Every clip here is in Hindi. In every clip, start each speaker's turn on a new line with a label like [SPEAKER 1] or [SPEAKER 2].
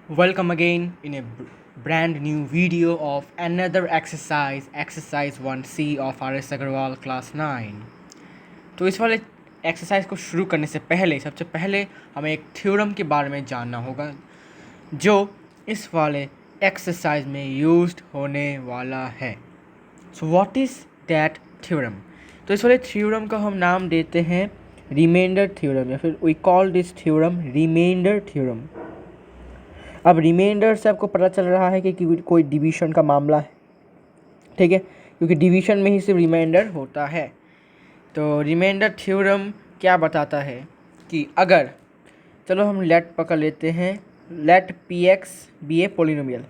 [SPEAKER 1] Welcome again in a brand new video of another exercise 1C of RS Agarwal class 9। तो इस वाले एक्सरसाइज को शुरू करने से पहले सबसे पहले हमें एक थ्योरम के बारे में जानना होगा जो इस वाले एक्सरसाइज में यूज्ड होने वाला है। So what is that theorem? तो इस वाले थ्योरम का हम नाम देते हैं रिमाइंडर थ्योरम, या फिर we call this theorem remainder theorem. अब रिमाइंडर से आपको पता चल रहा है कि कोई डिवीजन का मामला है, ठीक है, क्योंकि डिवीजन में ही सिर्फ रिमाइंडर होता है। तो रिमाइंडर थ्योरम क्या बताता है कि अगर, चलो हम लेट पकड़ लेते हैं, late P X be a polynomial.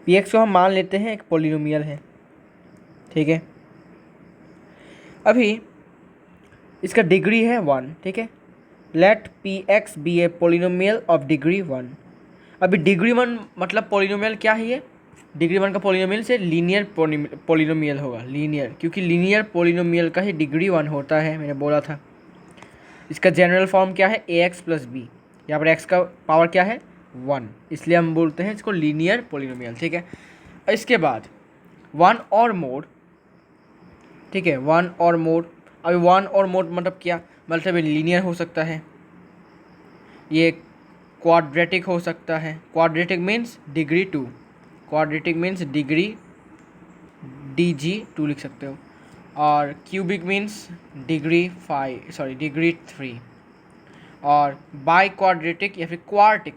[SPEAKER 1] P x को हम मान लेते हैं एक पोलिनोमियल है, ठीक है। अभी इसका डिग्री है 1, ठीक है। Let P X be a polynomial of degree 1। अभी डिग्री 1 मतलब पोलिनोमियल क्या है ये? डिग्री 1 का पोलिनोमियल से लीनियर पोलिनोमियल होगा, लीनियर, क्योंकि लीनियर पोलिनोमियल का ही डिग्री 1 होता है, मैंने बोला था। इसका जनरल फॉर्म क्या है? ए एक्स प्लस बी। यहाँ पर एक्स का पावर क्या है? 1, इसलिए हम बोलते हैं इसको लीनियर पोलिनोमियल, ठीक है। इसके बाद वन और मोड, ठीक है, वन और मोड। अभी वन और मोड मतलब क्या? मतलब लीनियर हो सकता है, ये क्वाड्रेटिक हो सकता है। Quadratic means degree 2, quadratic means degree DG2 लिख सकते हो। और cubic means degree 5, sorry degree 3। और बाई क्वाड्रेटिक या फिर क्वार्टिक,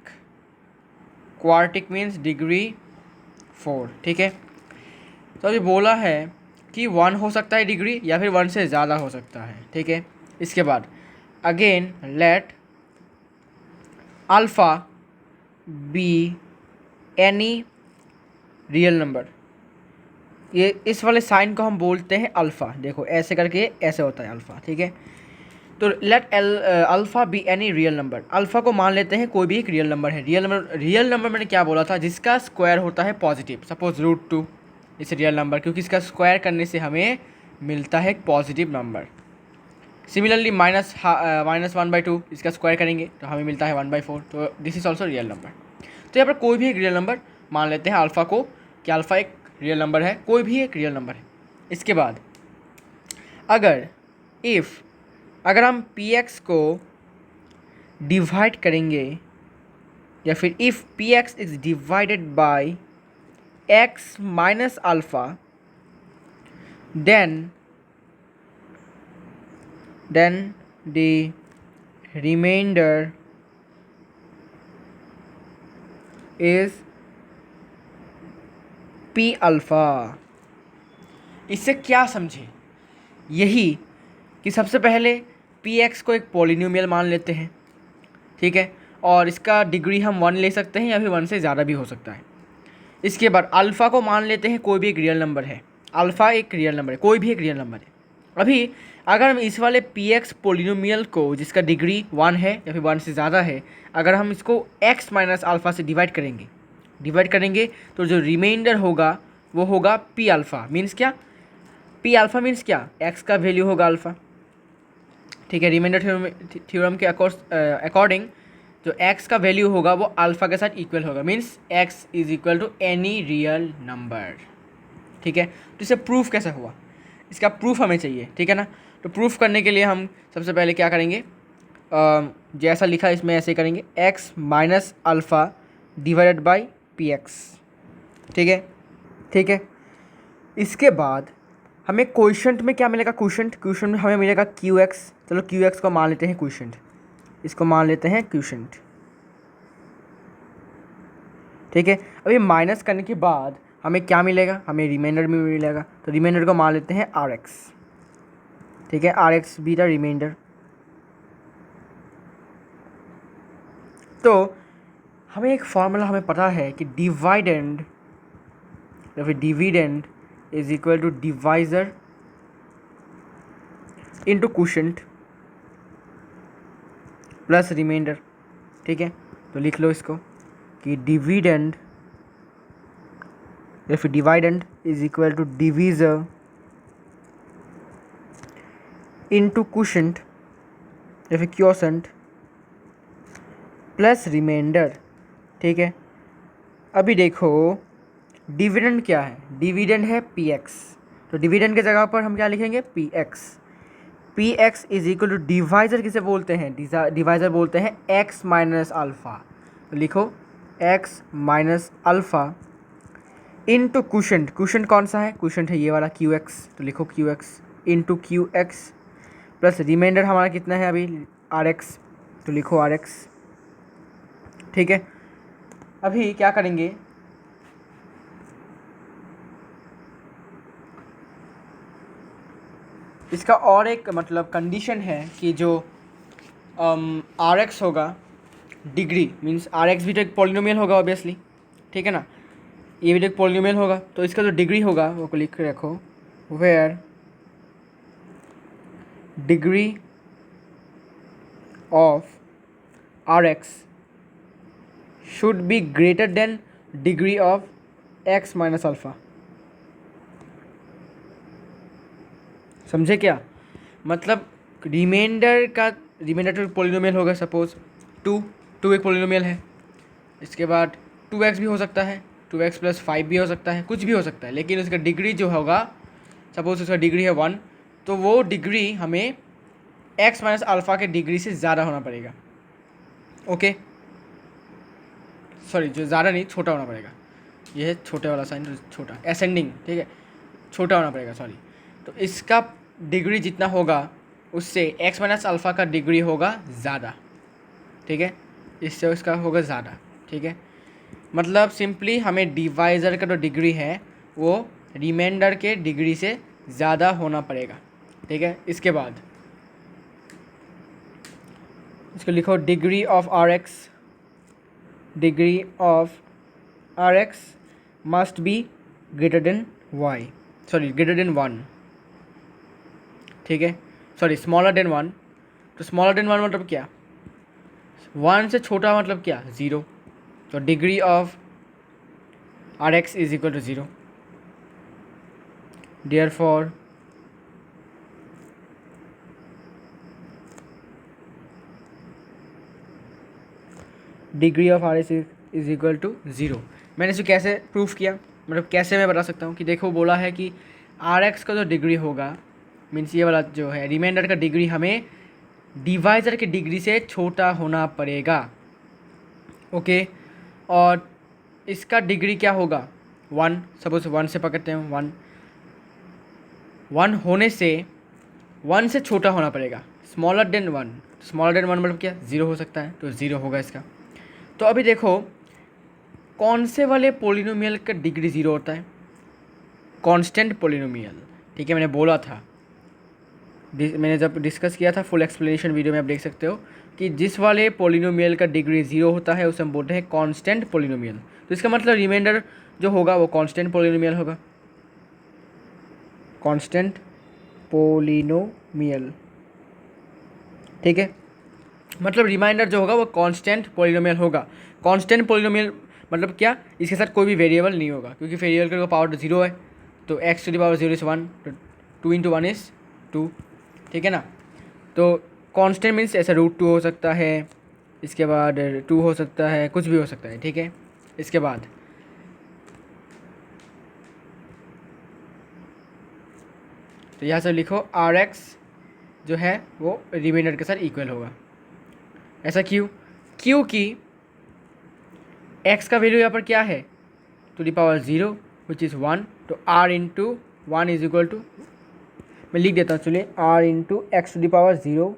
[SPEAKER 1] क्वार्टिक मीन्स डिग्री 4, ठीक है। तो अभी बोला है कि 1 हो सकता है डिग्री, या फिर 1 से ज़्यादा हो सकता है, ठीक है। इसके बाद again let alpha be any real number. ये इस वाले साइन को हम बोलते हैं अल्फ़ा। देखो ऐसे करके ऐसे होता है अल्फ़ा, ठीक है। तो late alpha be any real number. Alpha को मान लेते हैं कोई भी एक रियल नंबर है। रियल नंबर मैंने क्या बोला था? जिसका स्क्वायर होता है पॉजिटिव। सपोज √2 इस रियल नंबर, क्योंकि इसका स्क्वायर करने से हमें मिलता है एक पॉजिटिव नंबर। सिमिलरली -1/2 इसका स्क्वायर करेंगे तो हमें मिलता है 1/4। तो this is also real number. तो यहाँ पर कोई भी एक रियल नंबर मान लेते हैं अल्फ़ा को, कि अल्फ़ा एक रियल नंबर है, कोई भी एक रियल नंबर है। इसके बाद अगर अगर हम पी एक्स को डिवाइड करेंगे, या फिर if P X is divided by X minus alpha, then the remainder is p alpha. इससे क्या समझे? यही कि सबसे पहले पी एक्स को एक पोलिनोमियल मान लेते हैं, ठीक है, और इसका डिग्री हम 1 ले सकते हैं, या फिर 1 से ज़्यादा भी हो सकता है। इसके बाद अल्फ़ा को मान लेते हैं कोई भी एक रियल नंबर है। अल्फ़ा एक रियल नंबर है, कोई भी एक रियल नंबर है। अभी अगर हम इस वाले पी एक्स पोलिनोमियल को, जिसका डिग्री 1 है या फिर 1 से ज़्यादा है, अगर हम इसको एक्स माइनस अल्फ़ा से डिवाइड करेंगे तो जो रिमाइंडर होगा वो होगा पी अल्फ़ा। मीन्स क्या? पी अल्फ़ा मीन्स क्या? एक्स का वैल्यू होगा अल्फ़ा, ठीक है। रिमाइंडर थ्योरम के अकॉर्डिंग जो एक्स का वैल्यू होगा वो अल्फ़ा के साथ इक्वल होगा। Means X is equal to any real number, ठीक है। तो इसे प्रूफ कैसे हुआ? इसका प्रूफ हमें चाहिए, ठीक है ना। तो प्रूफ करने के लिए हम सबसे पहले क्या करेंगे, जैसा लिखा इसमें ऐसे करेंगे, x minus alpha divided by P x, ठीक है, ठीक है। इसके बाद हमें क्वोशंट में क्या मिलेगा? क्वोशंट में हमें मिलेगा क्यू एक्स। चलो क्यू एक्स को मान लेते हैं क्वोशंट, इसको मान लेते हैं क्वोशंट, ठीक है। अभी माइनस करने के बाद हमें क्या मिलेगा? हमें रिमाइंडर में मिलेगा। तो रिमाइंडर को मान लेते हैं आर एक्स, ठीक है, R X be the remainder. तो हमें एक फॉर्मूला हमें पता है कि डिवाइडेंड या फिर dividend is equal to divisor into quotient plus remainder, ठीक है। तो लिख लो इसको कि डिविडेंड या फिर dividend is equal to divisor into quotient या फिर क्वोशंट प्लस रिमाइंडर, ठीक है। अभी देखो डिविडेंड क्या है, डिविडेंड है पी एक्स, तो डिविडेंड की जगह पर हम क्या लिखेंगे, P X. P X is equal to divisor किसे बोलते हैं, डिवाइज़र बोलते हैं एक्स माइनस अल्फ़ा। तो लिखो एक्स माइनस अल्फ़ा इंटू कुशेंट, कुशेंट कौन सा है, कुशेंट है ये वाला क्यू एक्स, तो लिखो Q X into Q X plus remainder हमारा कितना है अभी आर एक्स, तो लिखो आर एक्स। ठीक है। अभी क्या करेंगे, इसका और एक मतलब कंडीशन है कि जो आर एक्स होगा डिग्री मीन्स आर एक्स भी तो एक पॉलिनोमियल होगा ऑब्वियसली, ठीक है ना, ये भी तो एक पॉलिनोमियल होगा, तो इसका जो डिग्री होगा वो को लिख के रखो, where degree of R X should be greater than degree of X minus alpha. समझे क्या, मतलब रिमाइंडर तो पॉलिनोमियल होगा, सपोज टू एक पॉलिनोमियल है, इसके बाद 2x भी हो सकता है, 2x प्लस 5 भी हो सकता है, कुछ भी हो सकता है, लेकिन उसका डिग्री जो होगा, सपोज उसका डिग्री है 1, तो वो डिग्री हमें x माइनस अल्फ़ा के डिग्री से ज़्यादा होना पड़ेगा। ओके, सॉरी, जो ज़्यादा नहीं, छोटा होना पड़ेगा, ये है छोटे वाला साइन, तो छोटा असेंडिंग, ठीक है, छोटा होना पड़ेगा, सॉरी। तो इसका डिग्री जितना होगा उससे x माइनस अल्फ़ा का डिग्री होगा ज़्यादा, ठीक है, इससे उसका होगा ज़्यादा, ठीक है। मतलब सिंपली हमें डिवाइज़र का जो डिग्री है वो रिमाइंडर के डिग्री से ज़्यादा होना पड़ेगा, ठीक है। इसके बाद इसको लिखो degree of R X, degree of R X must be greater than Y, sorry greater than 1, ठीक है, सॉरी स्मॉलर देन 1। तो स्मॉलर देन 1 मतलब क्या, 1 से छोटा मतलब क्या, 0, तो degree of R X is equal to 0, therefore degree of R X is equal to 0। मैंने इसे कैसे प्रूफ किया, मतलब कैसे मैं बता सकता हूँ कि देखो बोला है कि आर एक्स का जो डिग्री होगा मीन्स ये वाला जो है रिमाइंडर का डिग्री हमें डिवाइज़र की डिग्री से छोटा होना पड़ेगा। ओके, और इसका डिग्री क्या होगा 1, सपोज 1 से पकड़ते हैं, 1 होने से 1 से छोटा होना पड़ेगा, स्मॉलर देन 1, स्मॉलर देन 1 मतलब क्या 0 हो सकता है, तो 0 होगा इसका। तो अभी देखो कौन से वाले पोलिनोमियल का डिग्री 0 होता है, कांस्टेंट पोलिनोमियल, ठीक है, मैंने बोला था, मैंने जब डिस्कस किया था फुल एक्सप्लेनेशन वीडियो में आप देख सकते हो कि जिस वाले पोलिनोमियल का डिग्री 0 होता है उसे हम बोलते हैं कांस्टेंट पोलिनोमियल। तो इसका मतलब रिमाइंडर जो होगा वो कांस्टेंट पोलिनोमियल होगा, कांस्टेंट पोलिनोमियल, ठीक है, मतलब रिमाइंडर जो होगा वो कांस्टेंट पोलिनोमियल होगा। कांस्टेंट पोलिनोमियल मतलब क्या, इसके साथ कोई भी वेरिएबल नहीं होगा, क्योंकि वेरिएबल का पावर 0 है, तो x to the power 0 is 1, तो 2 इंटू 1 इज़ 2, ठीक है ना। तो कांस्टेंट मीन्स ऐसा √2 हो सकता है, इसके बाद 2 हो सकता है, कुछ भी हो सकता है, ठीक है। इसके बाद तो यहाँ से लिखो आर एक्स जो है वो रिमाइंडर के साथ इक्वल होगा। ऐसा क्यों, क्योंकि x का वैल्यू यहाँ पर क्या है, to the power 0 which is 1, तो r into 1 is equal to, मैं लिख देता हूँ चलिए, r into X to the power 0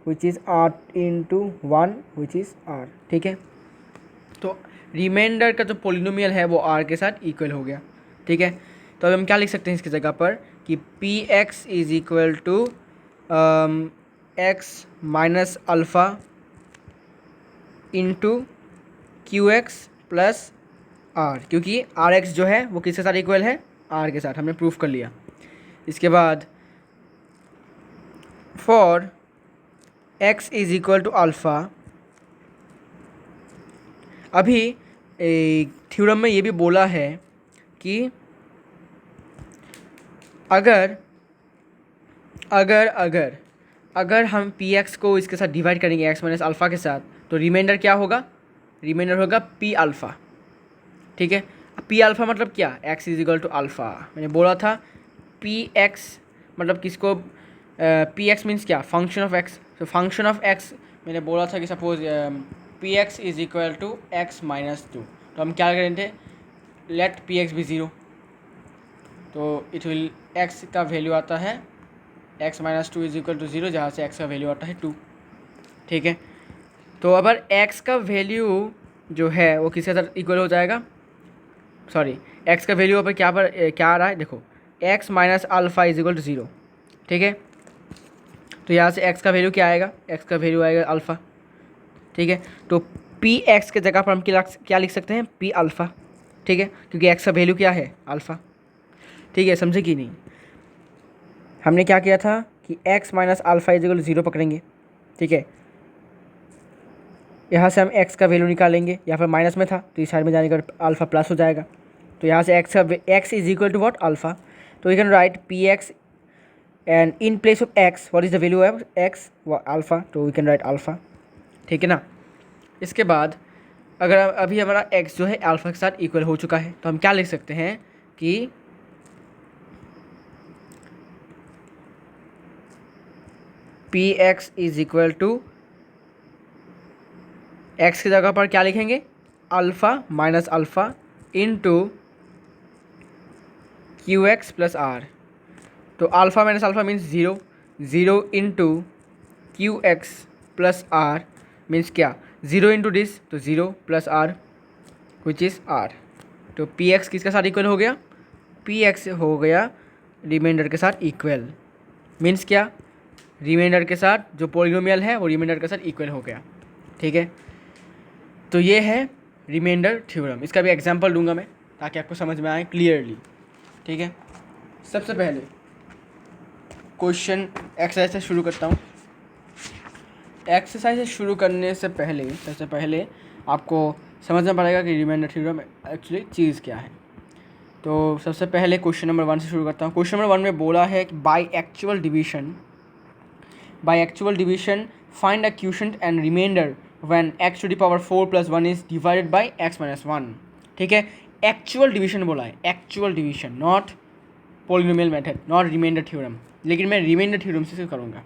[SPEAKER 1] which is r into 1 which is r, ठीक है। तो रिमाइंडर का जो पोलिनोमियल है वो r के साथ इक्वल हो गया, ठीक है। तो अब हम क्या लिख सकते हैं इसकी जगह पर कि P X is equal to X minus alpha into Q X plus R, क्योंकि आर एक्स जो है वो किसके साथ इक्वल है, आर के साथ, हमने प्रूफ कर लिया। इसके बाद for X is equal to alpha, अभी थ्योरम में ये भी बोला है कि अगर अगर अगर अगर हम पी एक्स को इसके साथ डिवाइड करेंगे एक्स माइनस अल्फ़ा के साथ, तो रिमाइंडर क्या होगा, रिमाइंडर होगा पी अल्फ़ा, ठीक है। पी अल्फ़ा मतलब क्या, X is equal to alpha. मैंने बोला था पी एक्स मतलब किसको, पी एक्स मीन्स क्या, फंक्शन ऑफ एक्स। तो फंक्शन ऑफ एक्स मैंने बोला था कि suppose P X is equal to X minus two, तो हम क्या करें थे, let P X be zero, तो इट विल एक्स का वैल्यू आता है X minus two is equal to zero, जहाँ से एक्स का वैल्यू आता है टू, ठीक है। तो अगर एक्स का वैल्यू जो है वो किसके साथ इक्वल हो जाएगा, सॉरी एक्स का वैल्यू पर क्या आ रहा है, देखो X minus alpha is equal to zero, ठीक है। तो यहाँ से एक्स का वैल्यू क्या आएगा, एक्स का वैल्यू आएगा अल्फ़ा, ठीक है। तो पी एक्स के जगह पर हम क्या लिख सकते हैं, पी अल्फ़ा, ठीक है, क्योंकि एक्स का वैल्यू क्या है, अल्फ़ा, ठीक है। समझे कि नहीं, हमने क्या किया था कि X minus alpha is equal to zero पकड़ेंगे, ठीक है। यहाँ से हम एक्स का वैल्यू निकालेंगे, यहाँ पर माइनस में था तो इस साइड में जाने का अल्फ़ा प्लस हो जाएगा, तो यहाँ से X is equal to what, alpha. तो we can write P X and in place of X what is the value of X, alpha, तो वी कैन राइट अल्फ़ा, ठीक है ना। इसके बाद अगर अभी हमारा एक्स जो है अल्फ़ा के साथ इक्वल हो चुका है, तो हम क्या लिख सकते हैं कि P X is equal to, X की जगह पर क्या लिखेंगे, alpha minus alpha into Q X plus R. तो alpha minus alpha means zero, zero into Q X plus R means क्या, ज़ीरो इंटू दिस, तो zero plus R which is R. तो पी एक्स किसके साथ इक्वल हो गया, पी एक्स हो गया रिमाइंडर के साथ इक्वल, मीन्स क्या, रिमाइंडर के साथ जो पॉलिनोमियल है वो रिमाइंडर के साथ इक्वल हो गया, ठीक है। तो ये है रिमाइंडर थ्योरम, इसका भी एग्जांपल दूंगा मैं ताकि आपको समझ में आए क्लियरली, ठीक है। सबसे पहले क्वेश्चन एक्सरसाइज से शुरू करता हूँ। एक्सरसाइज से शुरू करने से पहले सबसे पहले आपको समझना पड़ेगा कि रिमाइंडर थ्योरम एक्चुअली चीज़ क्या है। तो सबसे पहले क्वेश्चन नंबर 1 से शुरू करता हूँ। क्वेश्चन नंबर 1 में बोला है कि by actual division find a quotient and remainder when x to the power 4 plus 1 is divided by x minus 1, ठीक है। एक्चुअल डिवीजन बोला है, actual division, not polynomial method, not remainder theorem, लेकिन मैं रिमाइंडर थ्योरम से करूँगा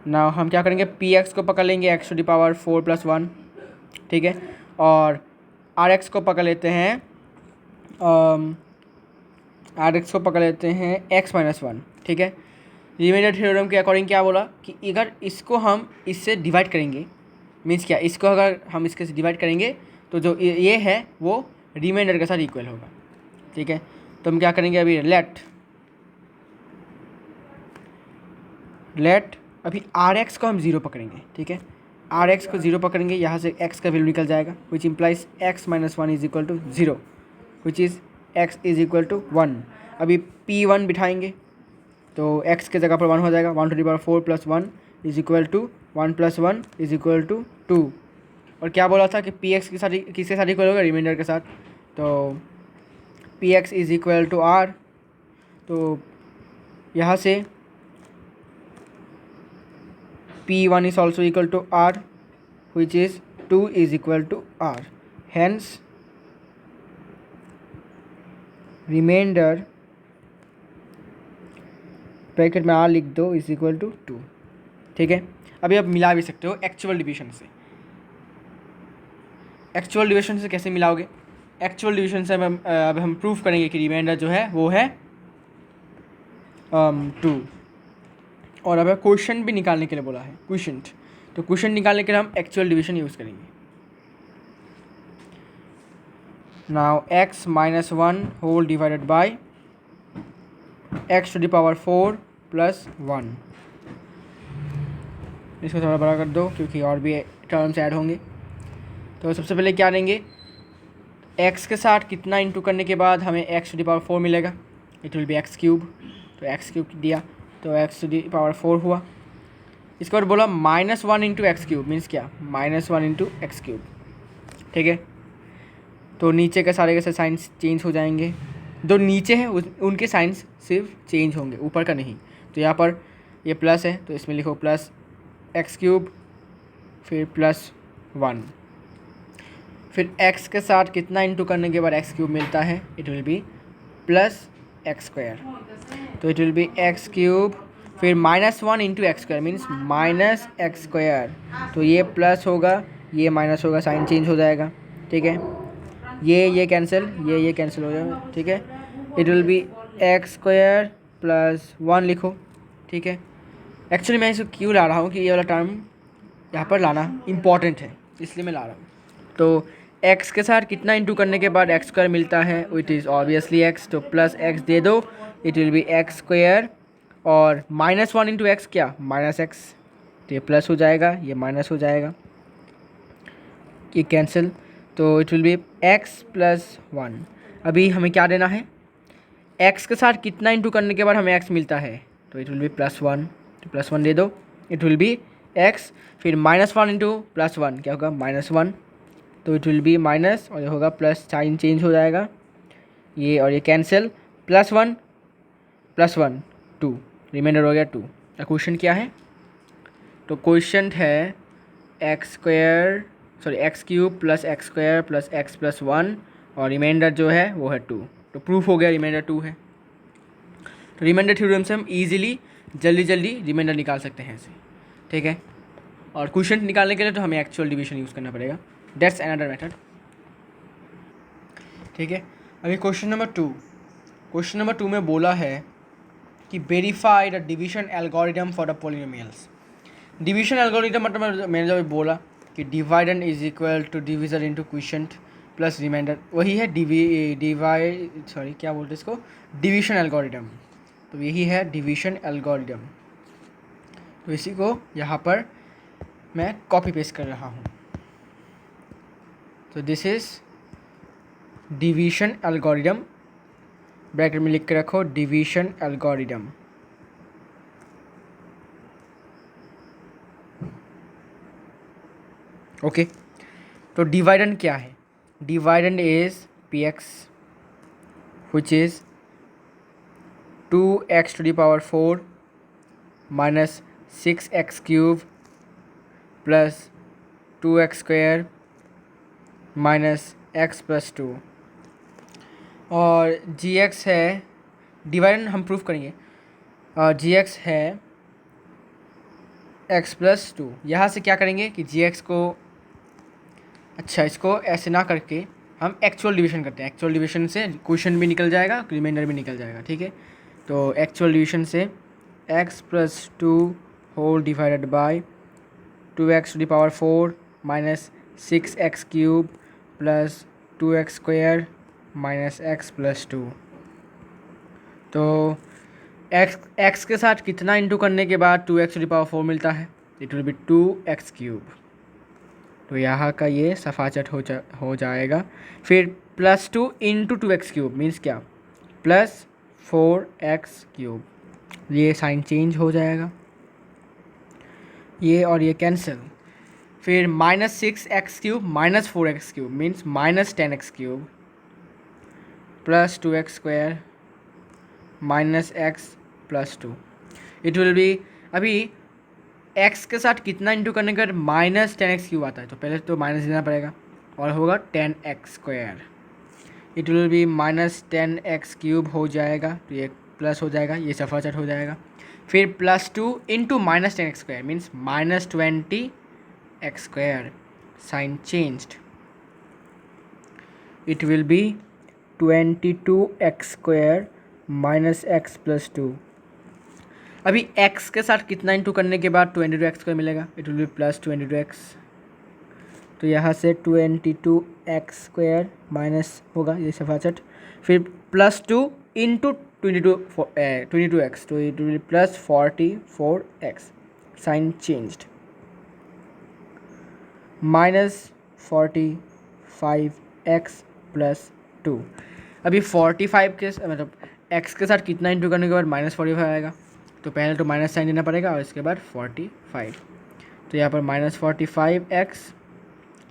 [SPEAKER 1] ना। हम क्या करेंगे, पी एक्स को पकड़ लेंगे x to the power 4 plus 1, ठीक है, और आर एक्स को पकड़ लेते हैं x माइनस 1, ठीक है। रिमाइंडर थ्योरम के अकॉर्डिंग क्या बोला कि अगर इसको हम इससे डिवाइड करेंगे, मीन्स क्या, इसको अगर हम इसके से डिवाइड करेंगे तो जो ये है वो रिमाइंडर के साथ इक्वल होगा, ठीक है। तो हम क्या करेंगे, अभी लेट अभी आर एक्स को हम ज़ीरो पकड़ेंगे, ठीक है। आर एक्स को ज़ीरो पकड़ेंगे, यहाँ से एक्स का वैल्यू निकल जाएगा which implies X minus 1 is equal to zero which is X is equal to 1। अभी पी 1 बिठाएंगे तो x के जगह पर 1 हो जाएगा, 1 to the power 4 plus 1 is equal to 1 plus 1 is equal to 2। और क्या बोला था कि पी एक्स के साथ किसके साथ इक्वल होगा, रिमाइंडर के साथ। तो P X is equal to R, तो यहाँ से P1 is also equal to R which is 2 is equal to R, hence remainder bracket में R लिख दो इज इक्वल टू 2, ठीक है। अभी आप मिला भी सकते हो एक्चुअल डिवीजन से। एक्चुअल डिवीजन से कैसे मिलाओगे, एक्चुअल डिवीजन से अब हम प्रूफ करेंगे कि रिमाइंडर जो है वो है 2। और अब क्वेश्चन भी निकालने के लिए बोला है, क्वोशिएंट, तो क्वोशिएंट निकालने के लिए हम एक्चुअल डिवीजन यूज़ करेंगे। Now x minus 1 whole divided by x to the power 4 plus 1, इसको थोड़ा बड़ा कर दो क्योंकि और भी टर्म्स ऐड होंगे। तो सबसे पहले क्या लेंगे, x के साथ कितना इंटू करने के बाद हमें x टू द पावर 4 मिलेगा, it will be X cube, तो एक्स क्यूब दिया तो x टू द पावर 4 हुआ। इसके बाद बोला minus 1 into x cube, means क्या, माइनस 1 इंटू एक्स क्यूब, ठीक है। तो नीचे के सारे के साइंस चेंज हो जाएंगे, जो नीचे हैं उनके साइंस सिर्फ चेंज होंगे, ऊपर का नहीं। तो यहाँ पर ये प्लस है तो इसमें लिखो प्लस एक्स क्यूब फिर प्लस 1। फिर x के साथ कितना इंटू करने के बाद एक्स क्यूब मिलता है, it will be plus X square, तो it will be X cube, फिर -1 into X square means minus X square, तो ये प्लस होगा ये माइनस होगा, साइन चेंज हो जाएगा, ठीक है। ये कैंसिल, ये कैंसिल हो जाएगा, ठीक है। It will be x square plus 1 लिखो, ठीक है। एक्चुअली मैं इसको क्यों ला रहा हूँ कि ये वाला टर्म यहाँ पर लाना इम्पॉर्टेंट है, इसलिए मैं ला रहा हूँ। तो x के साथ कितना इंटू करने के बाद एक्स स्क्वायर मिलता है, विच इज़ ऑब्वियसली x, तो प्लस x दे दो, it will be x square, और -1 इंटू एक्स क्या -x, तो ये प्लस हो जाएगा, ये माइनस हो जाएगा, ये कैंसिल, तो it will B x plus 1। अभी हमें क्या देना है, x के साथ कितना इंटू करने के बाद हमें x मिलता है, तो इट विल बी +1, तो +1 दे दो, इट विल बी x, फिर -1 इंटू +1 क्या होगा -1, तो इट विल बी माइनस, और ये होगा प्लस, साइन चेंज हो जाएगा, ये और ये कैंसिल, +1 +1 2, रिमाइंडर हो गया 2। क्वेश्चन क्या है, तो क्वेश्चन है X cube plus X square plus x plus 1, और रिमाइंडर जो है वो है 2, तो प्रूफ हो गया रिमाइंडर 2 है। तो रिमाइंडर थ्योरम से हम इजीली जल्दी रिमाइंडर निकाल सकते हैं ऐसे, ठीक है। और क्वेश्चन निकालने के लिए तो हमें एक्चुअल डिवीजन यूज़ करना पड़ेगा, दैट्स अनदर मेथड, ठीक है। अभी क्वेश्चन नंबर 2 में बोला है कि verify the division algorithm for the polynomials. Division algorithm मतलब मैंने जब बोला कि dividend is equal to division into question plus remainder, वही है इसको डिवीजन एल्गोरिथम, तो यही है डिवीजन एल्गोरिथम। तो इसी को यहाँ पर मैं कॉपी पेस्ट कर रहा हूँ, तो this is division algorithm, bracket में लिख के रखो डिवीजन एल्गोरिथम, ओके। तो डिवाइडेंड क्या है, dividend is px which is 2x⁴ minus 6x³ plus 2x² minus x plus 2, और gx है, डिवाइडेंड हम प्रूफ करेंगे, gx है x plus 2। यहाँ से क्या करेंगे कि gx को, अच्छा इसको ऐसे ना करके हम एक्चुअल डिवीजन करते हैं, एक्चुअल डिवीजन से क्वेश्चन भी निकल जाएगा, रिमाइंडर भी निकल जाएगा, ठीक है। तो एक्चुअल डिवीजन से x plus 2 whole divided by 2x⁴ minus 6x³ plus 2x² minus x plus 2, तो x के साथ कितना इंटू करने के बाद 2x⁴ मिलता है, इट विल बी 2x³, तो यहाँ का ये सफाचट हो जाएगा। फिर +2 इंटू 2x³ मीन्स क्या +4x³, ये साइन चेंज हो जाएगा, ये और ये कैंसिल। फिर -6x³ minus 4x³ means -10x³ plus 2x² minus x plus 2, it will B, अभी x के साथ कितना इंटू करने के बाद -10x³ आता है, तो पहले तो माइनस देना पड़ेगा, और होगा 10x², it will B -10x³ हो जाएगा, तो ये प्लस हो जाएगा, ये सफाचट हो जाएगा। फिर +2 into -10x² means -20x², sign changed, it will be 22x² minus x plus 2। अभी x के साथ कितना इंटू करने के बाद 22x² मिलेगा, it will be plus 22x, तो यहाँ से 22x² माइनस होगा ये सफाचट, फिर +2 इंटू 22x, तो it will be plus 44x, sign changed, -45x plus 2। अभी 45 के मतलब x के साथ कितना इंटू करने के बाद -45 आएगा, तो पहले तो माइनस साइन देना पड़ेगा और इसके बाद 45, तो यहाँ पर -45x,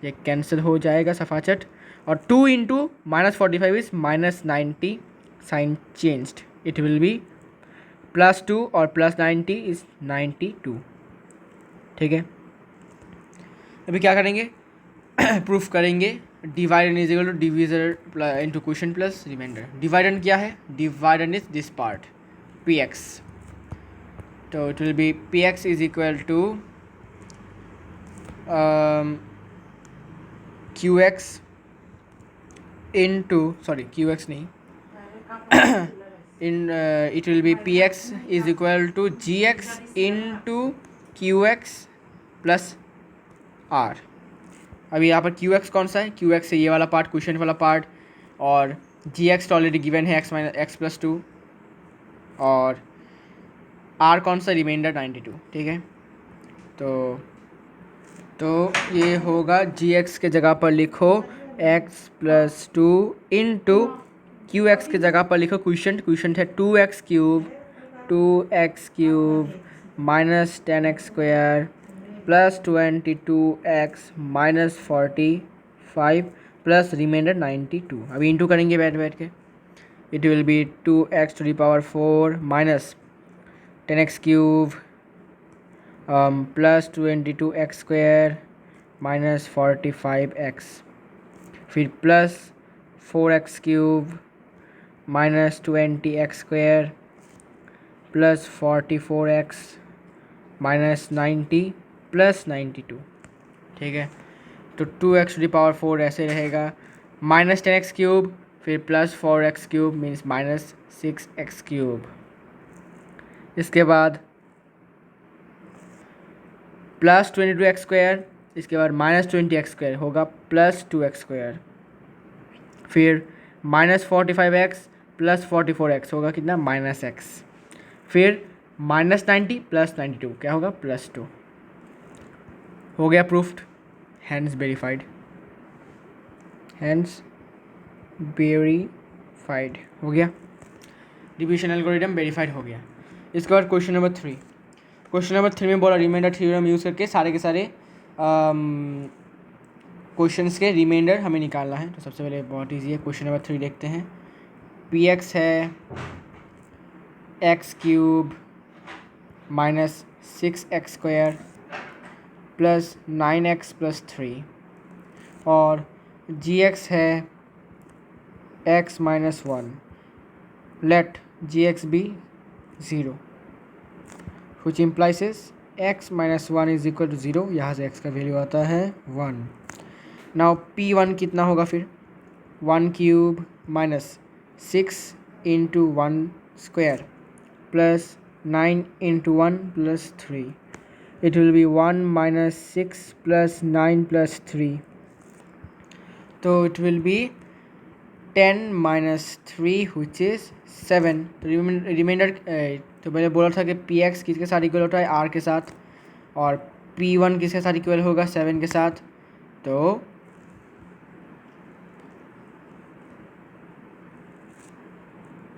[SPEAKER 1] ये कैंसिल हो जाएगा सफाचट, और 2 into -45 is -90, sign changed, it will be +2 और +90 इज 92, ठीक है। अभी क्या करेंगे प्रूफ करेंगे dividend is equal to divisor into question plus reminder. Dividend क्या है? Dividend is this part P X, तो it will be P X is equal to Q X into, sorry Q X नहीं, in it will be px is equal to gx into qx plus r। अभी यहाँ पर qx कौन सा है? qx है ये वाला पार्ट, क्वेश्चन वाला पार्ट, और gx तो ऑलरेडी गिवन है x minus x plus two, और r कौन सा? रिमाइंडर 92। ठीक है, तो ये होगा gx के जगह पर लिखो x plus two into Q X की जगह पर लिखो क्वेश्चन है 2x cube minus 10x square plus 22x minus 45 plus remainder 92। अभी इंटू करेंगे बैठ के। It will be 2x to the power 4 minus 10x cube plus 22x square minus 45x, फिर plus 4x cube minus 20x square plus 44x minus 90 plus 92। ठीक है, तो 2x टू द पावर 4 ऐसे रहेगा, माइनस 10x क्यूब फिर plus 4x cube means minus 6x cube. इसके बाद प्लस 22x स्क्वायर, इसके बाद माइनस 20x स्क्वायर होगा प्लस 2x स्क्वायर, फिर माइनस 45x प्लस 44x होगा कितना? माइनस x, फिर माइनस 90 प्लस 92 क्या होगा? प्लस 2। हो गया proofed, hence verified, hence verified हो गया, डिवीजन एल्गोरिथम वेरीफाइड हो गया। इसके बाद क्वेश्चन नंबर 3। क्वेश्चन नंबर 3 में बोला रिमाइंडर थ्योरम यूज़ करके सारे के सारे क्वेश्चंस के रिमाइंडर हमें निकालना है। तो सबसे पहले बहुत ईजी है, क्वेश्चन नंबर 3 देखते हैं। पी एक्स है X cube minus 6x square plus 9x plus 3, और जी एक्स है x minus 1, let G X be 0 which implies x minus 1 is equal to 0। यहाँ से x का वैल्यू आता है 1। नाउ P1 कितना होगा? फिर 1 cube minus 6 into 1 square plus 9 into 1 plus 3, it will be 1 minus 6 plus 9 plus 3, तो it will B 10 minus 3 which is 7। तो रिमाइंडर, तो मैंने बोला था कि पी एक्स किसके साथ इक्वल होता है? आर के साथ, और P1 किसके साथ इक्वल होगा? 7 के साथ। तो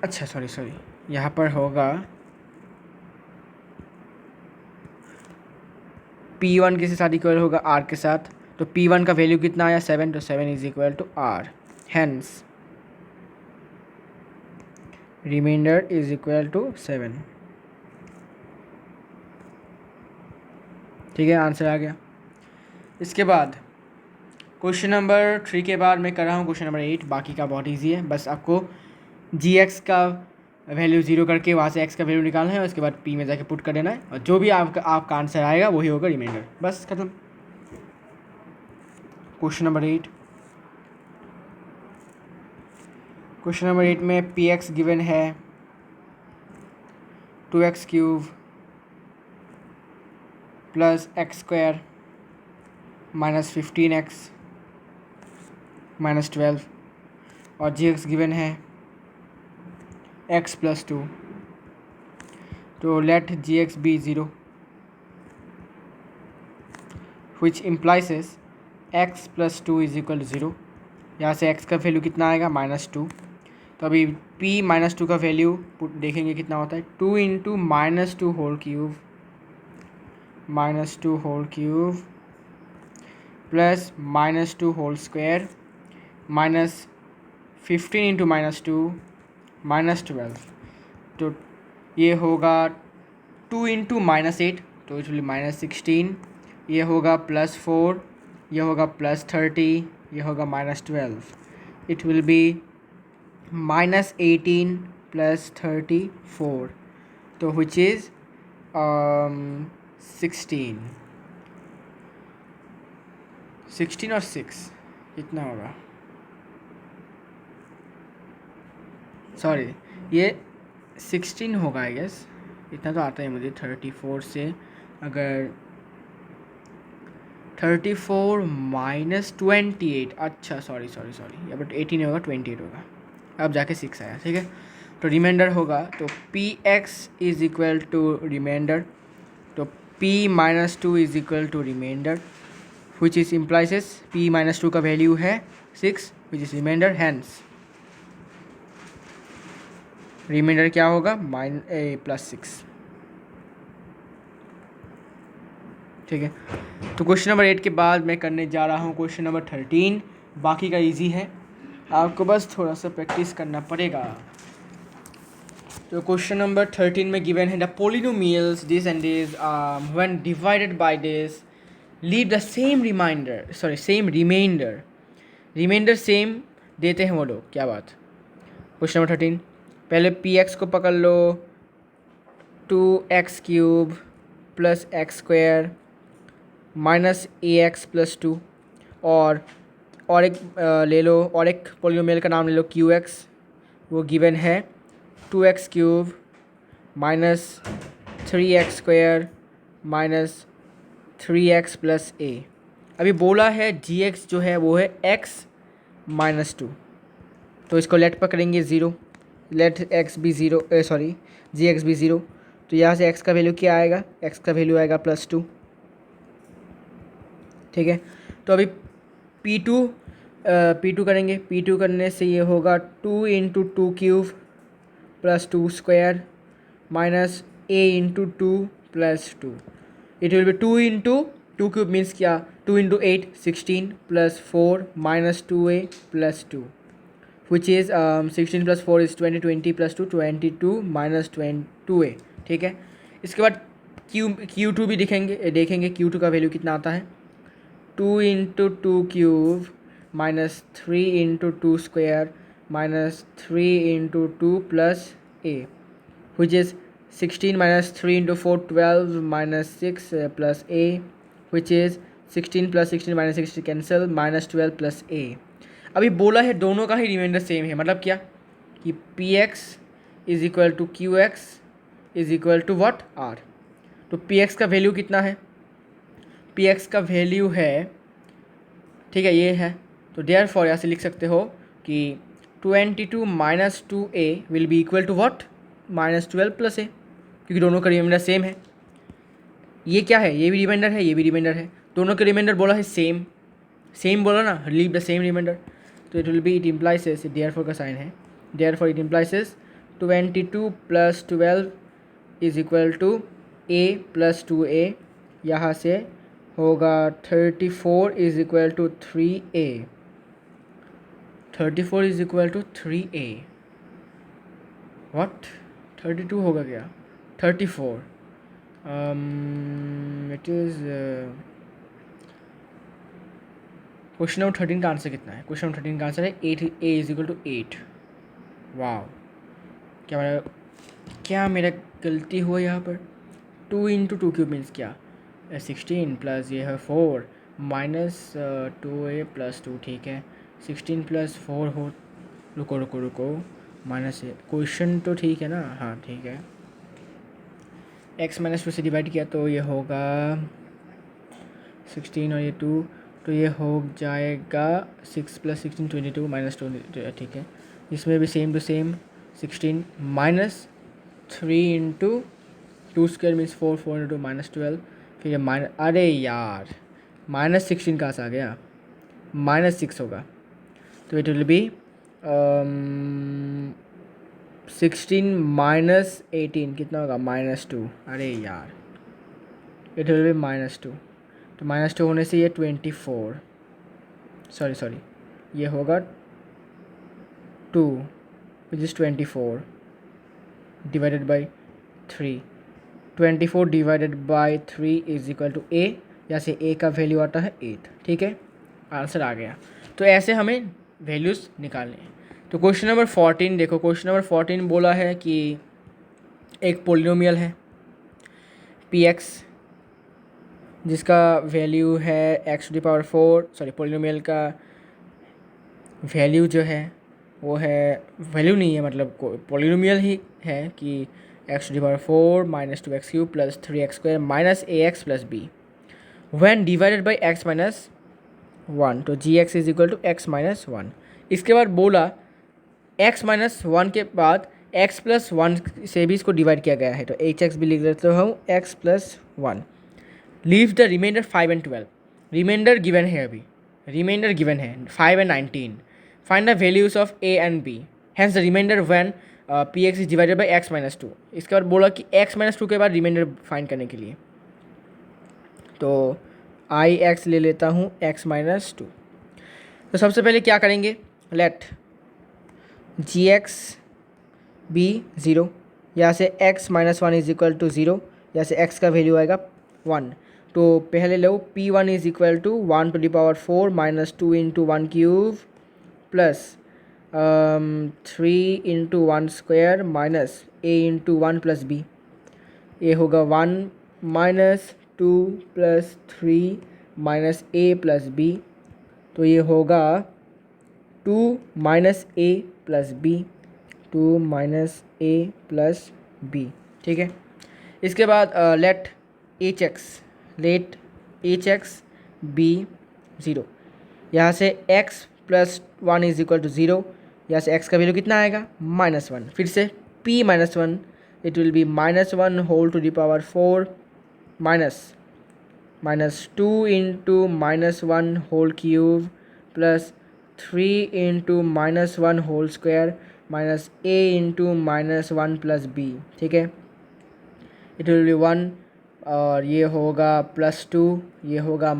[SPEAKER 1] अच्छा सॉरी यहाँ पर होगा P1 किसके साथ इक्वल होगा? आर के साथ। तो P1 का वैल्यू कितना आया? 7, तो 7 is equal to R, hence remainder is equal to 7। ठीक है, आंसर आ गया। इसके बाद क्वेश्चन नंबर 3 के बाद मैं कर रहा हूँ क्वेश्चन नंबर 8। बाकी का बहुत इजी है, बस आपको जी एक्स का वैल्यू 0 करके वहाँ से x का वैल्यू निकालना है, उसके बाद p में जाके पुट कर देना है, और जो भी आपका आंसर आएगा वही होगा रिमाइंडर, बस खत्म। Question number 8। क्वेश्चन नंबर 8 में पी एक्स गिवन है 2x cube plus x square minus 15x minus 12, और जी एक्स गिवन है x प्लस 2। तो let G X be 0 which implies x plus 2 is equal to 0। यहाँ से x का वैल्यू कितना आएगा? माइनस 2। तो अभी p माइनस 2 का वैल्यू देखेंगे कितना होता है? 2 इंटू minus 2 whole cube plus minus 2 whole square minus 15 into minus 2 minus 12। तो ये होगा 2 इंटू माइनस 8, तो इट विल माइनस 16। ये होगा प्लस 4, ये होगा प्लस 30, ये होगा -12, इट विल बी -18 + 34, तो विच इज़ 16 और 6 कितना होगा, सॉरी ये 16 होगा आई गेस, इतना तो आता है मुझे। 34 से अगर 34 - 28, अच्छा सॉरी, बट 18 होगा, 28 होगा, अब जाके 6 आया, ठीक है। तो रिमाइंडर होगा, तो P X is equal to remainder, तो p - 2 is equal to remainder, which is implies p - 2 का वैल्यू है 6, which is remainder, hence remainder क्या होगा, +6, ठीक है। तो क्वेश्चन नंबर 8 के बाद मैं करने जा रहा हूँ क्वेश्चन नंबर 13, बाकी का इजी है, आपको बस थोड़ा सा प्रैक्टिस करना पड़ेगा। तो क्वेश्चन नंबर 13 में गिवन है the polynomials this and this when divided by this leave the same reminder same देते हैं वो लोग, क्या बात। क्वेश्चन नंबर 13, पहले पी एक्स को पकड़ लो, 2x³ + x² -ax + 2, और एक ले लो, और एक पोलिनोमियल का नाम ले लो qx, वो गिवन है 2x³ -3x² -3x + a। अभी बोला है gx जो है वो है x - 2, तो इसको लेट पकड़ेंगे 0, लेट x भी 0, सॉरी gx भी 0, तो यहाँ से x का वैल्यू क्या आएगा, x का वैल्यू आएगा +2, ठीक है। तो अभी P2 करेंगे, P2 करने से ये होगा 2 × 2³ + 2² -a × 2 + 2, it will be 2 × 2³ means क्या, 2 × 8 16 + 4 -2a + 2, which is 16 + 4 is 20, 20 + 2 22 -2a, ठीक है। इसके बाद Q2 भी देखेंगे Q2 का वैल्यू कितना आता है, 2 × 2³ -3 × 2² -3 × 2 + a, which is 16 - 3 × 4 12 -6 + a, which is 16 + 16 - 60 cancel -12 + a। अभी बोला है दोनों का ही रिमाइंडर सेम है, मतलब क्या कि P X is equal to Q X is equal to what, R. तो पी एक्स का वैल्यू कितना है, पी एक्स का वैल्यू है, ठीक है ये है, तो देयर फॉर यहाँ से लिख सकते हो कि 22 - 2a will be equal to what, -12 + a, क्योंकि दोनों का रिमाइंडर सेम है। ये क्या है, ये भी रिमाइंडर है, ये भी रिमाइंडर है, दोनों का रिमाइंडर बोला है सेम बोला ना, लीव द सेम रिमाइंडर, तो it will be, it implies therefore का साइन है, therefore it implies 22 + 12 is equal to a + 2a, यहाँ से होगा 34 is equal to 3a, 34 is equal to 3a, what 32 होगा क्या, 34 इट इज़ क्वेश्चन नंबर 13 का आंसर कितना है, क्वेश्चन नंबर 13 का आंसर है 8, a इज इक्वल टू 8। वाह, क्या मेरा गलती हुआ यहाँ पर, 2 × 2³ मीन्स क्या, 16 प्लस ये है 4 -2a + 2, ठीक है। 16 + 4 हो, रुको माइनस है, क्वेश्चन तो ठीक है ना, हाँ ठीक है। x - 2 से डिवाइड किया तो ये होगा 16 और ये 2, तो ये हो जाएगा 6 + 16 22 -2, ठीक है। इसमें भी सेम टू सेम 16 -3 × 2² मीन्स 4 4 × 2 -12, फिर ये अरे यार -16 कहाँ से आ गया, -6 होगा, तो इट विल बी 16 - 18 कितना होगा, -2, अरे यार इट विल बी -2, तो -2 होने से ये 24, सॉरी ये होगा 2 which is 24 divided by 3, 24 divided by 3 is equal to a, यहाँ से a का वैल्यू आता है 8, ठीक है, आंसर आ गया। तो ऐसे हमें वैल्यूज़ निकालने हैं। तो क्वेश्चन नंबर 14 देखो, क्वेश्चन नंबर 14 बोला है कि एक पोलिनोमियल है पी एक्स जिसका वैल्यू है x⁴, सॉरी पोलिनोमियल का वैल्यू जो है वो है, वैल्यू नहीं है मतलब पोलिनोमियल ही है कि x⁴ minus 2x³ plus 3x² minus ax plus b when divided by x minus 1, तो gx is equal to x minus 1। इसके बाद बोला x माइनस 1 के बाद x प्लस 1 से भी इसको डिवाइड किया गया है, तो hx भी लिख देता हूँ x plus 1। Leave the remainder 5 and 12, remainder given है, अभी रिमाइंडर गिवन है 5 and 19। Find the values of a and b, hence the remainder when px is divided by x minus 2। इसके बाद बोला कि x माइनस 2 के बाद रिमाइंडर फाइंड करने के लिए, तो आई एक्स ले लेता हूँ x माइनस 2। तो सबसे पहले क्या करेंगे, लेट जी एक्स बी 0, यहाँ से x minus 1 is equal to 0, यहाँ से x का वैल्यू आएगा 1। तो पहले लो p1 इज इक्वल टू 1⁴ minus 2 into 1³ plus 3 into 1² minus a into 1 plus b, ये होगा 1 minus 2 plus 3 minus a plus b, तो ये होगा 2 minus a plus b, 2 minus a plus b, ठीक है। इसके बाद लेट एच एक्स बी 0, यहाँ से x plus 1 is equal to 0, यहाँ से x का वैल्यू कितना आएगा -1, फिर से p minus 1, it will be -1 whole to the power 4 minus 2 into -1 whole cube plus 3 into -1 whole square minus a into -1 plus b, ठीक है। इट विल बी 1 और ये होगा +2, ये होगा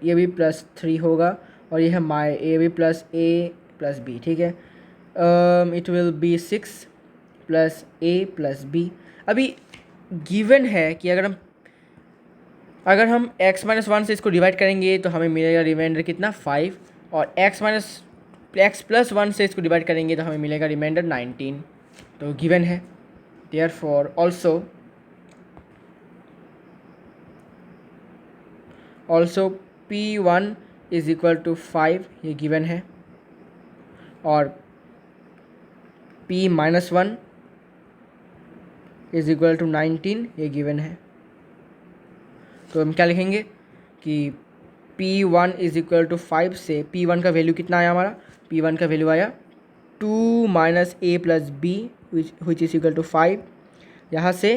[SPEAKER 1] ये भी +3 होगा और ये है ये भी प्लस a प्लस b, ठीक है। It will B 6 plus a plus b। अभी गिवन है कि अगर हम x माइनस 1 से इसको डिवाइड करेंगे तो हमें मिलेगा रिमाइंडर कितना 5, और x प्लस 1 से इसको डिवाइड करेंगे तो हमें मिलेगा रिमाइंडर 19, तो गिवन है। Therefore also p1 is equal to 5, ये गिवन है, और p minus 1 is equal to 19, ये गिवन है। तो हम क्या लिखेंगे कि p1 इज इक्वल टू 5 से p1 का वैल्यू कितना आया हमारा, p1 का वैल्यू आया 2 minus a plus b which is equal to 5, यहाँ से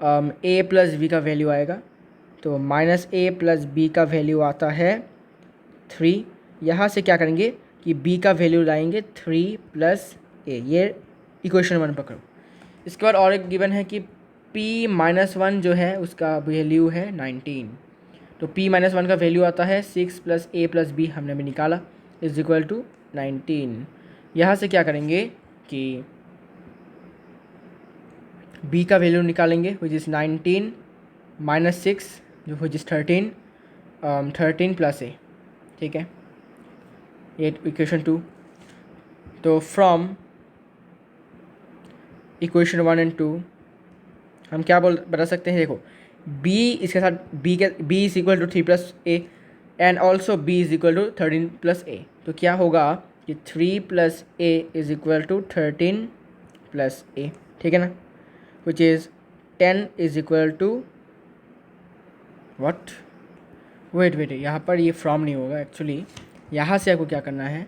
[SPEAKER 1] a प्लस b का वैल्यू आएगा, तो माइनस a प्लस b का वैल्यू आता है 3। यहाँ से क्या करेंगे कि b का वैल्यू लाएंगे 3 प्लस a, ये इक्वेशन 1 पकड़ो। इसके बाद और एक गिवन है कि p माइनस 1 जो है उसका वैल्यू है 19, तो p माइनस 1 का वैल्यू आता है 6 प्लस a प्लस b, हमने अभी निकाला, इज इक्वल टू 19। यहाँ से क्या करेंगे कि b का वैल्यू निकालेंगे विच इज़ 19 माइनस 6 जो विच इज़ 13 प्लस a, ठीक है, ये इक्वेशन 2। तो फ्रॉम इक्वेशन 1 एंड 2 हम क्या बता सकते हैं, देखो b इसके साथ b is equal to 3 plus a and also b is equal to 13 plus a, तो क्या होगा कि 3 plus a is equal to 13 plus a, ठीक है ना, which is 10 is equal to what, wait यहाँ पर ये फ्रॉम नहीं होगा एक्चुअली, यहाँ से आपको क्या करना है,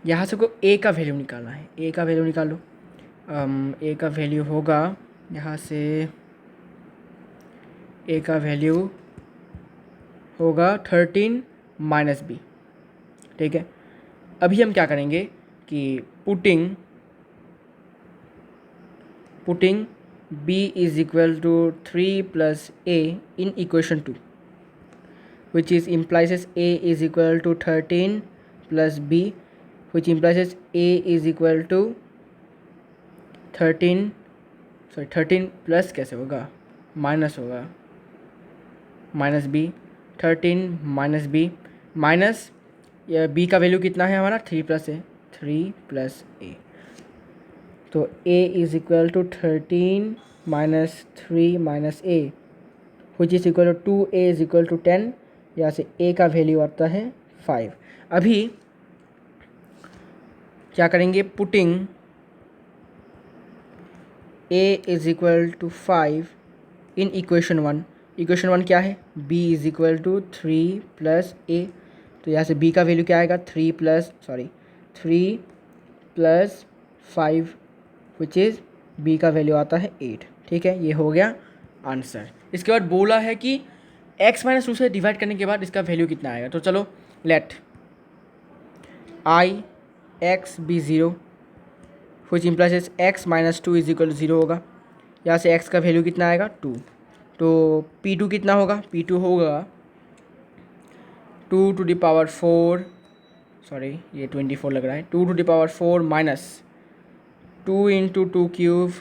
[SPEAKER 1] यहाँ से आपको a का वैल्यू निकालना है, a का वैल्यू निकाल लो। a का वैल्यू होगा, यहाँ से a का वैल्यू होगा 13 माइनस b, ठीक है। अभी हम क्या करेंगे कि putting b is equal to 3 plus a in equation 2 which is implies a is equal to 13 plus b which implies a is equal to 13 plus कैसे होगा, माइनस होगा, minus b, 13 minus b minus ये बी का वैल्यू कितना है हमारा 3 + ए। तो A is equal to 13 minus 3 minus A which is equal to 2a is equal to 10। यहाँ से a का वैल्यू आता है 5। अभी क्या करेंगे, putting a is equal to 5 in equation 1। Equation 1 क्या है, b is equal to 3 + a। तो यहाँ से b का वैल्यू क्या आएगा 3 + 5 विच इज़ b का वैल्यू आता है 8। ठीक है, ये हो गया आंसर। इसके बाद बोला है कि x - 2 से डिवाइड करने के बाद इसका वैल्यू कितना आएगा। तो चलो let i x be 0 which implies x - 2 is equal to 0 होगा। यहाँ से x का वैल्यू कितना आएगा 2। तो p2 कितना होगा, p2 होगा 2 टू द पावर 4, सॉरी ये 24 लग रहा है, 2 to the power 4 minus 2 × 2 cube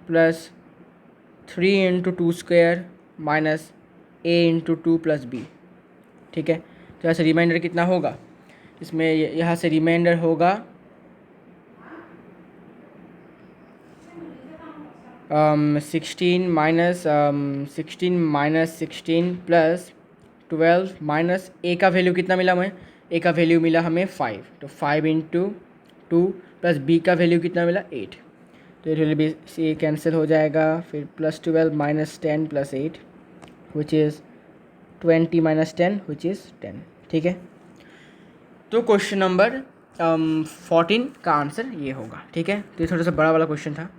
[SPEAKER 1] plus 3 × 2 square minus a × 2 + b। ठीक है, तो यहाँ से रिमाइंडर कितना होगा, इसमें यहाँ से रिमाइंडर होगा 16 माइनस 16 प्लस 12 माइनस a का वैल्यू कितना मिला हमें, a का वैल्यू मिला हमें 5। तो 5 × 2 प्लस b का वैल्यू कितना मिला 8। तो ये कैंसिल हो जाएगा। फिर +12 minus 10 + 8 which is 20 minus 10 which is 10। ठीक है, तो क्वेश्चन नंबर 14 का आंसर ये होगा। ठीक है, तो ये थोड़ा सा बड़ा वाला क्वेश्चन था।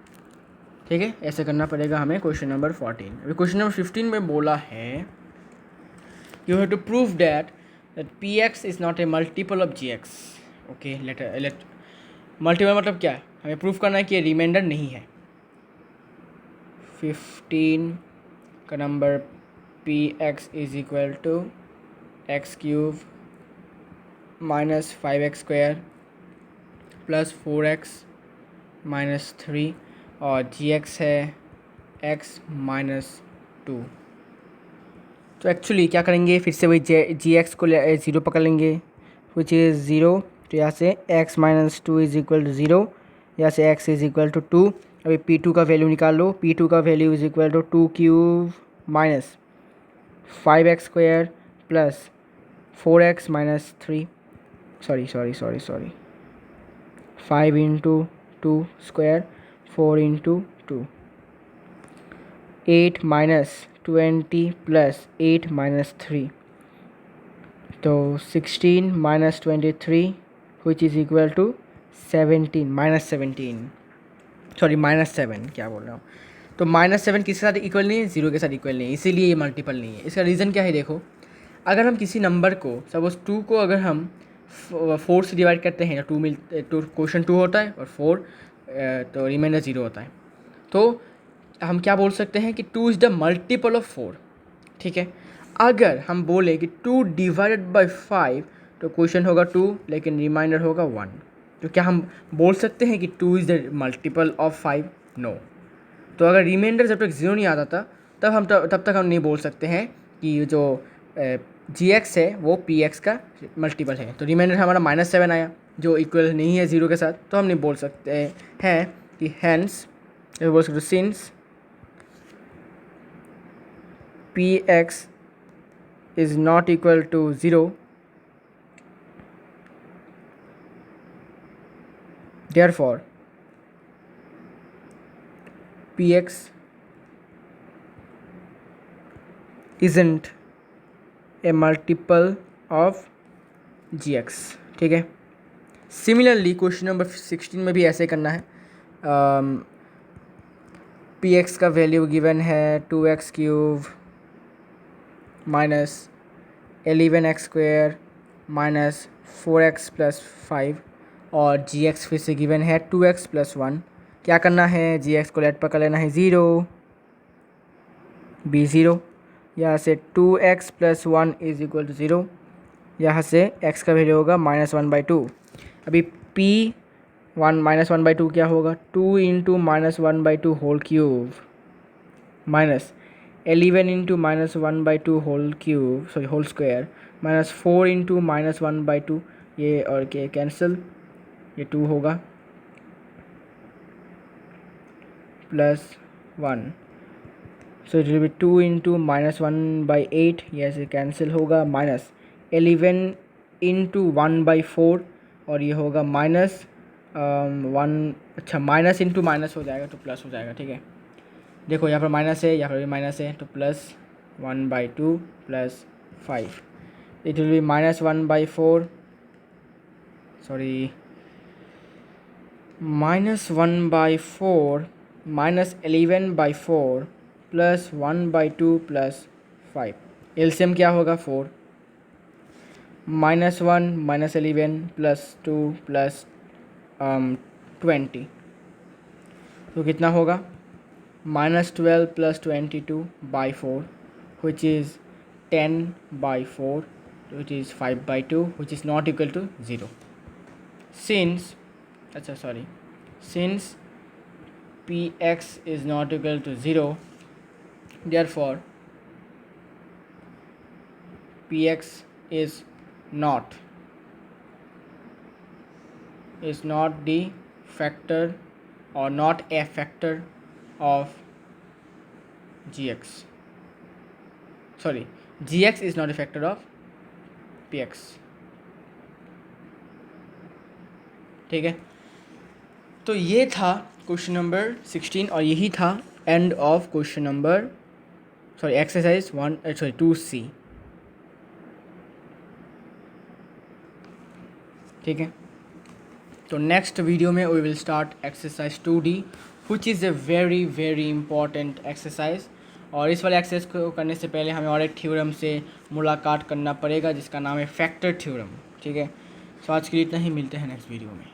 [SPEAKER 1] ठीक है, ऐसे करना पड़ेगा हमें क्वेश्चन नंबर 14। अभी क्वेश्चन नंबर 15 में बोला है you have to prove that px is not a multiple of gx। Okay, let multiple मतलब क्या है, हमें प्रूफ करना है कि ये रिमाइंडर नहीं है। 15 का number px is equal to x³ minus 5x² plus 4x minus 3 और gx है x - 2। तो एक्चुअली क्या करेंगे, फिर से वही gx को 0 पकड़ लेंगे विच इज़ 0। तो यहाँ से x - 2 इज इक्वल टू 0, यहाँ से x इज इक्वल टू 2। अभी p2 का वैल्यू निकाल लो, p2 का value is equal to 2³ minus 5x² plus 4x minus 3, sorry 5 × 2 square 4 × 2, 8 minus 20 plus 8 minus 3। तो 16 minus 23 which is equal to 17 -7 क्या बोल रहा हूँ। तो -7 किसके साथ इक्वल नहीं है, 0 के साथ इक्वल नहीं है, इसीलिए ये मल्टीपल नहीं है। इसका रीज़न क्या है, देखो अगर हम किसी नंबर को सपोज 2 को अगर हम 4 से डिवाइड करते हैं तो क्वेश्चन 2 होता है और 4 तो रिमाइंडर 0 होता है। तो हम क्या बोल सकते हैं कि 2 इज़ द मल्टीपल ऑफ 4। ठीक है, अगर हम बोले कि 2 डिवाइडेड बाय 5 तो क्वेश्चन होगा 2 लेकिन रिमाइंडर होगा 1। तो क्या हम बोल सकते हैं कि 2 is the multiple of 5? No. तो अगर रिमाइंडर जब तक 0 नहीं आता था तब तक हम नहीं बोल सकते हैं कि जो gx है वो px का मल्टीपल है। तो रिमाइंडर हमारा -7 आया जो इक्वल नहीं है 0 के साथ, तो हम नहीं बोल सकते हैं कि हैंस बोल सकते since px is not equal to 0, therefore px isn't a multiple of gx। ठीक है, सिमिलरली क्वेश्चन नंबर 16 में भी ऐसे करना है। px का वैल्यू गिवन है 2x³ minus 11x² minus 4x plus 5 और gx फिर से गिवन है 2x + 1। क्या करना है, gx को लेट पकड़ लेना है 0 b0। यहाँ से 2x + 1 इज इक्वल टू 0, यहाँ से x का वैल्यू होगा -1/2। अभी p1 -1/2 क्या होगा, 2 × -1/2 whole cube minus 11 × -1/2 whole square -4 into -1/2, ये और के कैंसिल, ये 2 होगा, +1, so it will be 2 into -1/8, ये ऐसे कैंसिल होगा, -11 इंटू 1/4, और ये होगा -1, अच्छा माइनस इंटू माइनस हो जाएगा तो प्लस हो जाएगा, ठीक है। देखो यहाँ पर माइनस है, यहाँ पर भी माइनस है, तो +1/2 +5, it will B -1/4, sorry -1/4 -11/4 +1/2 +5, LCM क्या होगा 4, -1 -11 +2 +20, तो कितना होगा -12 +22/4, which is 10/4, which is 5/2, which is not equal to 0. Since px is not equal to 0, therefore px is not the factor or not a factor of gx. Sorry, gx is not a factor of px. ठीक है, तो ये था क्वेश्चन नंबर 16 और यही था end of question number exercise 2C। ठीक है, तो नेक्स्ट वीडियो में we will start exercise 2D, which is a very very important exercise. और इस वाले एक्सरसाइज को करने से पहले हमें और एक थ्योरम से मुलाकात करना पड़ेगा जिसका नाम है फैक्टर थ्योरम। ठीक है, सो आज के लिए इतना ही, मिलते हैं नेक्स्ट वीडियो में।